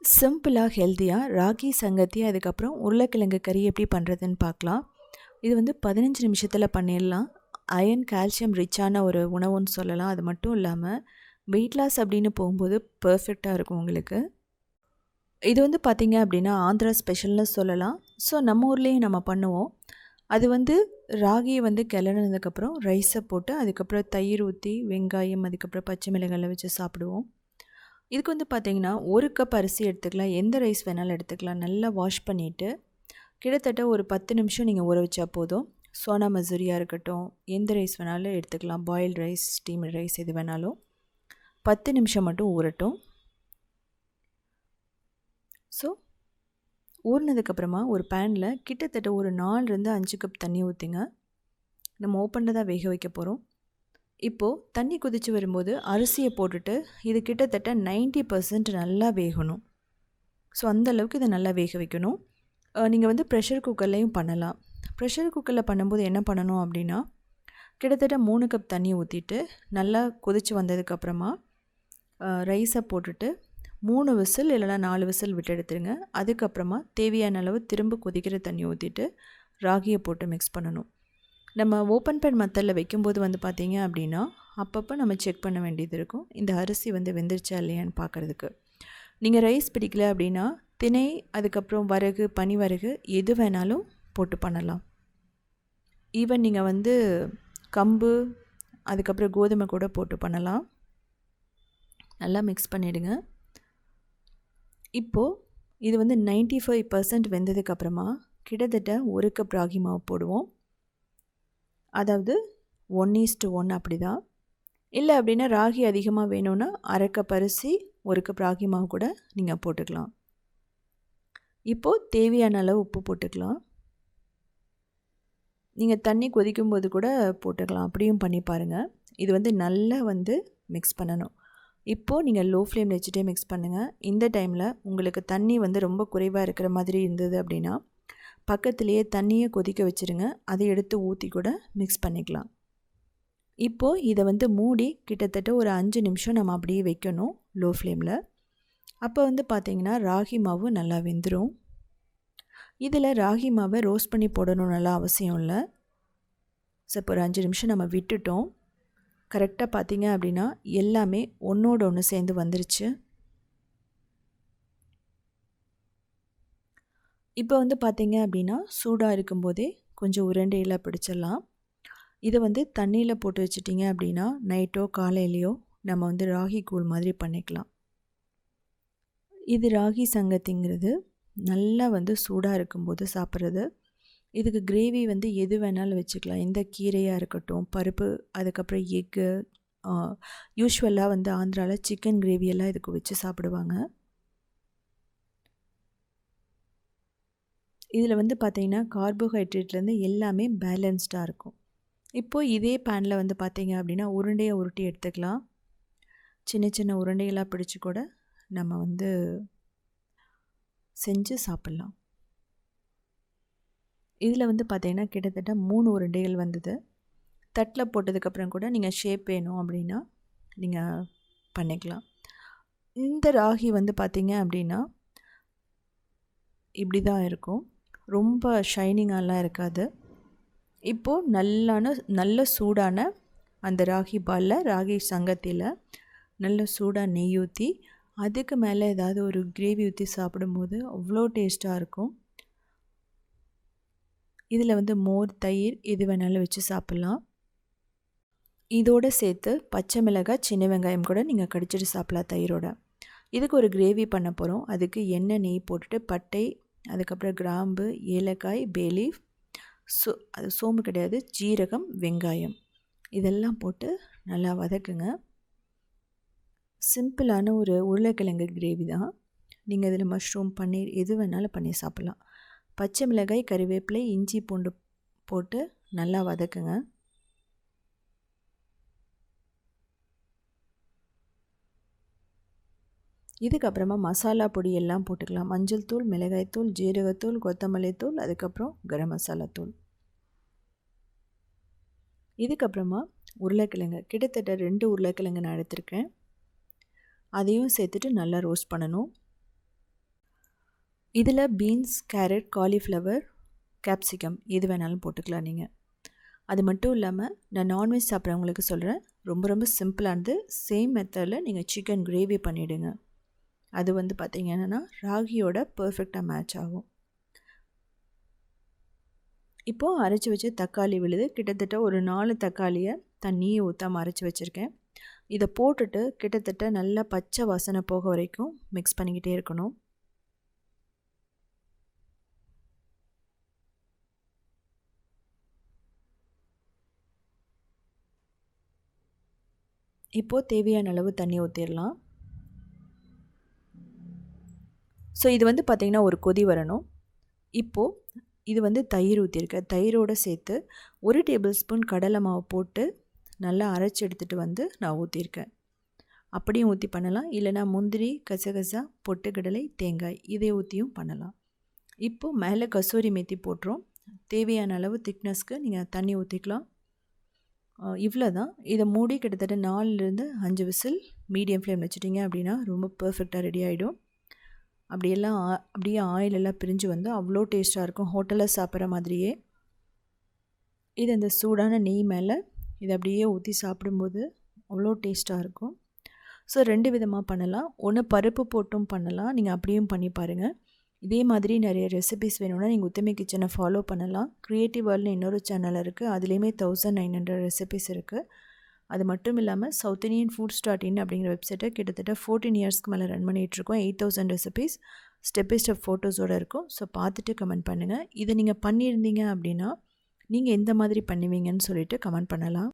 சிம்பிளாக ஹெல்த்தியாக ராகி சங்கத்தி அதுக்கப்புறம் உருளைக்கிழங்கு கறி எப்படி பண்ணுறதுன்னு பார்க்கலாம். இது வந்து 15 நிமிஷத்தில் பண்ணிடலாம். அயர்ன் கால்சியம் ரிச்சான ஒரு உணவுன்னு சொல்லலாம். அது மட்டும் இல்லாமல் வெயிட் லாஸ் அப்படின்னு போகும்போது பர்ஃபெக்டாக இருக்கும் உங்களுக்கு. இது வந்து பார்த்திங்க அப்படின்னா ஆந்திரா ஸ்பெஷல்னு சொல்லலாம். ஸோ நம்ம ஊர்லேயும் நம்ம பண்ணுவோம். அது வந்து ராகியை வந்து கிளறினதுக்கப்புறம் ரைஸை போட்டு அதுக்கப்புறம் தயிர் ஊற்றி வெங்காயம் அதுக்கப்புறம் பச்சை மிளகாய் வச்சு சாப்பிடுவோம். இதுக்கு வந்து பார்த்திங்கன்னா 1 கப் அரிசி எடுத்துக்கலாம். எந்த ரைஸ் வேணாலும் எடுத்துக்கலாம். நல்லா வாஷ் பண்ணிவிட்டு கிட்டத்தட்ட ஒரு 10 நிமிஷம் நீங்கள் ஊற வச்சா போதும். சோனா மசூரியாக இருக்கட்டும், எந்த ரைஸ் வேணாலும் எடுத்துக்கலாம். பாயில்டு ரைஸ், ஸ்டீம்டு ரைஸ் எது வேணாலும் 10 நிமிஷம் மட்டும் ஊறட்டும். ஸோ ஊறினதுக்கப்புறமா ஒரு பேனில் கிட்டத்தட்ட ஒரு 4லேருந்து 5 கப் தண்ணி ஊற்றுங்க. நம்ம ஓப்பனில் தான் வேக வைக்க போகிறோம். இப்போது தண்ணி கொதித்து வரும்போது அரிசியை போட்டுட்டு இது கிட்டத்தட்ட 90% நல்லா வேகணும். ஸோ அந்தளவுக்கு இதை நல்லா வேக வைக்கணும். நீங்கள் வந்து ப்ரெஷர் குக்கர்லேயும் பண்ணலாம். ப்ரெஷர் குக்கரில் பண்ணும்போது என்ன பண்ணணும் அப்படின்னா, கிட்டத்தட்ட 3 கப் தண்ணி ஊற்றிட்டு நல்லா கொதித்து வந்ததுக்கப்புறமா ரைஸை போட்டுட்டு 3 விசில் இல்லைனா 4 விசில் விட்டு எடுத்துருங்க. அதுக்கப்புறமா தேவையான அளவு திரும்ப கொதிக்கிற தண்ணி ஊற்றிட்டு ராகியை போட்டு மிக்ஸ் பண்ணணும். நம்ம ஓப்பன் பேன் மெத்தடில் வைக்கும்போது வந்து பார்த்திங்க அப்படின்னா அப்பப்போ நம்ம செக் பண்ண வேண்டியது இருக்கும். இந்த அரிசி வந்து வெந்துருச்சா இல்லையான்னு பார்க்குறதுக்கு. நீங்கள் ரைஸ் பிடிக்கல அப்படின்னா திணை அதுக்கப்புறம் வரகு, பனிவரகு எது வேணாலும் போட்டு பண்ணலாம். ஈவன் நீங்கள் வந்து கம்பு அதுக்கப்புறம் கோதுமை கூட போட்டு பண்ணலாம். நல்லா மிக்ஸ் பண்ணிவிடுங்க. இப்போது இது வந்து 95% வெந்ததுக்கப்புறமா கிட்டத்தட்ட 1 கப் ராகி மாவு போடுவோம். அதாவது 1:1 அப்படி தான். இல்லை அப்படின்னா ராகி அதிகமாக வேணும்னா 1/2 கப் அரிசி 1 கப் ராகி மாவு கூட நீங்கள் போட்டுக்கலாம். இப்போது தேவையான அளவு உப்பு போட்டுக்கலாம். நீங்கள் தண்ணி கொதிக்கும்போது கூட போட்டுக்கலாம். அப்படியும் பண்ணி பாருங்கள். இது வந்து நல்லா வந்து மிக்ஸ் பண்ணணும். இப்போது நீங்கள் லோ ஃப்ளேமில் வச்சுட்டே மிக்ஸ் பண்ணுங்கள். இந்த டைமில் உங்களுக்கு தண்ணி வந்து ரொம்ப குறைவாக இருக்கிற மாதிரி இருந்தது அப்படின்னா பக்கத்துலேயே தண்ணியை கொதிக்க வச்சுருங்க. அதை எடுத்து ஊற்றி கூட மிக்ஸ் பண்ணிக்கலாம். இப்போது இதை வந்து மூடி கிட்டத்தட்ட ஒரு 5 நிமிஷம் நம்ம அப்படியே வைக்கணும் லோ ஃப்ளேமில். அப்போ வந்து பார்த்திங்கன்னா ராகி மாவு நல்லா வெந்துடும். இதில் ராகி மாவை ரோஸ்ட் பண்ணி போடணும்னலாம் அவசியம் இல்லை. ஸோ இப்போ ஒரு 5 நிமிஷம் நம்ம விட்டுட்டோம். கரெக்டாக பார்த்திங்க அப்படின்னா எல்லாமே ஒன்றோடு ஒன்று சேர்ந்து வந்துருச்சு. இப்போ வந்து பார்த்திங்க அப்படின்னா சூடாக இருக்கும்போதே கொஞ்சம் உருண்டையில் பிடிச்சிடலாம். இதை வந்து தண்ணியில் போட்டு வச்சிட்டிங்க அப்படின்னா நைட்டோ காலையிலையோ நம்ம வந்து ராகி கூழ் மாதிரி பண்ணிக்கலாம். இது ராகி சங்கத்திங்கிறது நல்லா வந்து சூடாக இருக்கும்போது சாப்பிட்றது. இதுக்கு கிரேவி வந்து எது வேணாலும் வச்சுக்கலாம். எந்த கீரையாக இருக்கட்டும், பருப்பு, அதுக்கப்புறம் எக்கு. யூஸ்வலாக வந்து ஆந்திராவில் சிக்கன் கிரேவியெல்லாம் இதுக்கு வச்சு சாப்பிடுவாங்க. இதில் வந்து பார்த்திங்கன்னா கார்போஹைட்ரேட்லேருந்து எல்லாமே பேலன்ஸ்டாக இருக்கும். இப்போது இதே பேனில் வந்து பார்த்திங்க அப்படின்னா உருண்டையை உருட்டி எடுத்துக்கலாம். சின்ன சின்ன உருண்டைகளாக பிடிச்சி கூட நம்ம வந்து செஞ்சு சாப்பிட்லாம். இதில் வந்து பார்த்திங்கன்னா கிட்டத்தட்ட 3 உருண்டைகள் வந்தது. தட்டில் போட்டதுக்கப்புறம் கூட நீங்கள் ஷேப் வேணும் அப்படின்னா நீங்கள் பண்ணிக்கலாம். இந்த ராகி வந்து பார்த்திங்க அப்படின்னா இப்படி தான் இருக்கும். ரொம்ப ஷைனிங்காலாம் இருக்காது. இப்போது நல்ல சூடான அந்த ராகி பாலில், ராகி சங்கத்தியில் நல்ல சூடாக நெய் ஊற்றி அதுக்கு மேலே ஏதாவது ஒரு கிரேவி ஊற்றி சாப்பிடும்போது அவ்வளோ டேஸ்ட்டாக இருக்கும். இதில் வந்து மோர், தயிர் எது வேணாலும் வச்சு சாப்பிட்லாம். இதோடு சேர்த்து பச்சை மிளகாய், சின்ன வெங்காயம் கூட நீங்கள் கடிச்சிட்டு சாப்பிட்லாம் தயிரோட. இதுக்கு ஒரு கிரேவி பண்ண போகிறோம். அதுக்கு எண்ணெய், நெய் போட்டுட்டு பட்டை, அதுக்கப்புறம் கிராம்பு, ஏலக்காய், பேலீஃப், அது சோம்பு கிடையாது, ஜீரகம், வெங்காயம் இதெல்லாம் போட்டு நல்லா வதக்குங்க. சிம்பிளான ஒரு உருளைக்கிழங்கு கிரேவி தான். நீங்கள் இதில் மஷ்ரூம், பன்னீர் எது வேணாலும் பண்ணி சாப்பிட்லாம். பச்சை மிளகாய், கறிவேப்பிலை, இஞ்சி, பூண்டு போட்டு நல்லா வதக்குங்க. இதுக்கப்புறமா மசாலா பொடி எல்லாம் போட்டுக்கலாம். மஞ்சள் தூள், மிளகாய்த்தூள், ஜீரகத்தூள், கொத்தமல்லி தூள், அதுக்கப்புறம் கரம் மசாலா தூள். இதுக்கப்புறமா உருளைக்கிழங்கு கிட்டத்தட்ட 2 உருளைக்கிழங்கு நான் எடுத்திருக்கேன். அதையும் சேர்த்துட்டு நல்லா ரோஸ்ட் பண்ணணும். இதில் பீன்ஸ், கேரட், காலிஃப்ளவர், கேப்சிகம் எது வேணாலும் போட்டுக்கலாம் நீங்கள். அது மட்டும் இல்லாமல் நான் நான்வெஜ் சாப்பிட்றவங்களுக்கு சொல்கிறேன், ரொம்ப ரொம்ப சிம்பிளானது. சேம் மெத்தடில் நீங்கள் சிக்கன் கிரேவி பண்ணிவிடுங்க. அது வந்து பார்த்திங்கன்னா ராகியோட பர்ஃபெக்டாக மேட்ச் ஆகும். இப்போது அரைச்சி வச்ச தக்காளி விழுது. கிட்டத்தட்ட ஒரு 4 தக்காளியை தண்ணியை ஊற்றாமல் அரைச்சி வச்சுருக்கேன். இதை போட்டுட்டு கிட்டத்தட்ட நல்லா பச்சை வாசனை போக வரைக்கும் மிக்ஸ் பண்ணிக்கிட்டே இருக்கணும். இப்போது தேவையான அளவு தண்ணி ஊற்றிடலாம். ஸோ இது வந்து பார்த்திங்கன்னா ஒரு கொதி வரணும். இப்போது இது வந்து தயிர் ஊற்றிருக்கேன். தயிரோடு சேர்த்து 1 டேபிள் ஸ்பூன் கடலை மாவு போட்டு நல்லா அரைச்சி எடுத்துகிட்டு வந்து நான் ஊற்றிருக்கேன். அப்படியும் ஊற்றி பண்ணலாம், இல்லைனா முந்திரி, கசகசா, பொட்டுக்கடலை, தேங்காய் இதை ஊற்றியும் பண்ணலாம். இப்போது மேலே கசூரி மேத்தி போட்டுரும். தேவையான அளவு திக்னஸ்க்கு நீங்கள் தண்ணி ஊற்றிக்கலாம். இவ்வளோ தான். இதை மூடி கிட்டத்தட்ட 4லேருந்து 5 விசில் மீடியம் ஃப்ளேம் வச்சுட்டிங்க அப்படின்னா ரொம்ப பர்ஃபெக்டாக ரெடி ஆகிடும். அப்படியே ஆயிலெல்லாம் பிரிஞ்சு வந்து அவ்வளோ டேஸ்ட்டாக இருக்கும், ஹோட்டலில் சாப்பிட்ற மாதிரியே. இது அந்த சூடான நெய் மேலே இதை அப்படியே ஊற்றி சாப்பிடும்போது அவ்வளோ டேஸ்ட்டாக இருக்கும். ஸோ 2 விதமாக பண்ணலாம். ஒன்று பருப்பு போட்டும் பண்ணலாம், நீங்கள் அப்படியும் பண்ணி பாருங்கள். இதே மாதிரி நிறைய ரெசிபிஸ் வேணும்னா நீங்கள் உத்தமி கிச்சனை ஃபாலோ பண்ணலாம். க்ரியேட்டிவ் வேர்ல்ட்னு இன்னொரு சேனல் இருக்குது, அதுலேயுமே 1900 ரெசிபிஸ் இருக்குது. அது மட்டும் இல்லாமல் southindianfoods.in அப்படிங்கிற வெப்சைட்டை கிட்டத்தட்ட 14 இயர்ஸ்க்கு மேலே ரன் பண்ணிகிட்ருக்கோம். 8000 ரெசிபிஸ் ஸ்டெப் பை ஸ்டெப் ஃபோட்டோஸோடு இருக்கும். ஸோ பார்த்துட்டு கமெண்ட் பண்ணுங்கள். இதை நீங்கள் பண்ணியிருந்தீங்க அப்படின்னா நீங்கள் எந்த மாதிரி பண்ணுவீங்கன்னு சொல்லிட்டு கமெண்ட் பண்ணலாம்.